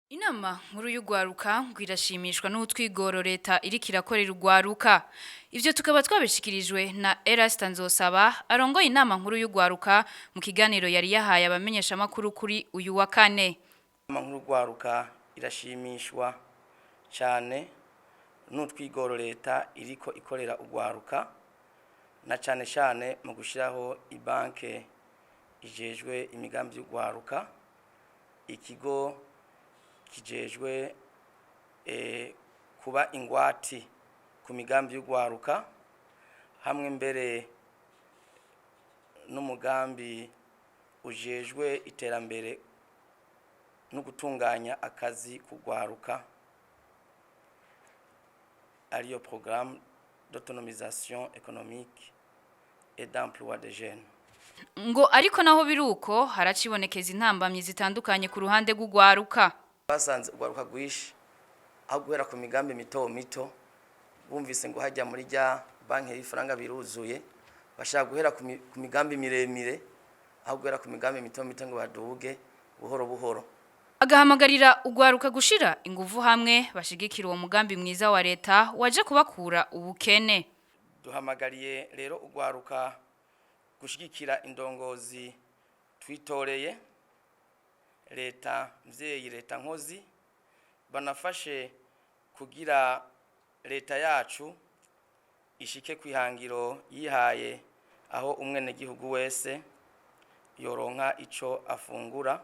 Inama nkuru y'ugwaruka ngo irashimishwa n'utwigoro leta iriko irakorera ugwaruka. Ivyo tukaba twabishikirijwe na Erasta Nzosaba arongoye inama nkuru y'ugwaruka mu kiganiro yari yahaye abamenyesha makuru kuri uyu wa kane. Inama nkuru y'ugwaruka irashimishwa cyane n'utwigoro leta iriko ikorera ugwaruka na cyane mu gushiraho ibanke ijejwe imigambi y'ugwaruka, ikigo kijejwe kuba ingwati ku migambi y'ugwaruka hamwe mbere n'umugambi ujejwe iterambere no gutunganya akazi kugwaruka ariyo programme d'autonomisation économique et d'emploi des jeunes. Ngo ariko naho biruko haracibonekeza intambamyi zitandukanye ku ruhande rw'ugwaruka. Basanze ugwaruka gwishi aho guhera ku migambi mito bumvise ngo hajya muri rya banki y'ifaranga biruzuye bashaka guhera ku migambi miremire aho guhera ku migambi mito ngo baduge buhoro. Agahamagarira ugwaruka gushira inguvu hamwe bashigikira uwo mugambi mwiza wa leta waje kubakura ubukene. Duhamagariye rero ugwaruka gushigikira indongozi twitoreye leta mvyeyi, leta nkozi, banafashe kugira leta yacu ishike kwihangiro yihaye aho umwene gihugu wese yoronka ico afungura,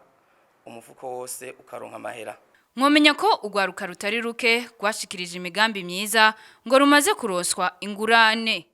umufuko wose ukaronka amahera. Mwomenya ko ugwaruka rutari ruke rwashikirije imigambi myiza ngo rumaze kuroswa ingurane.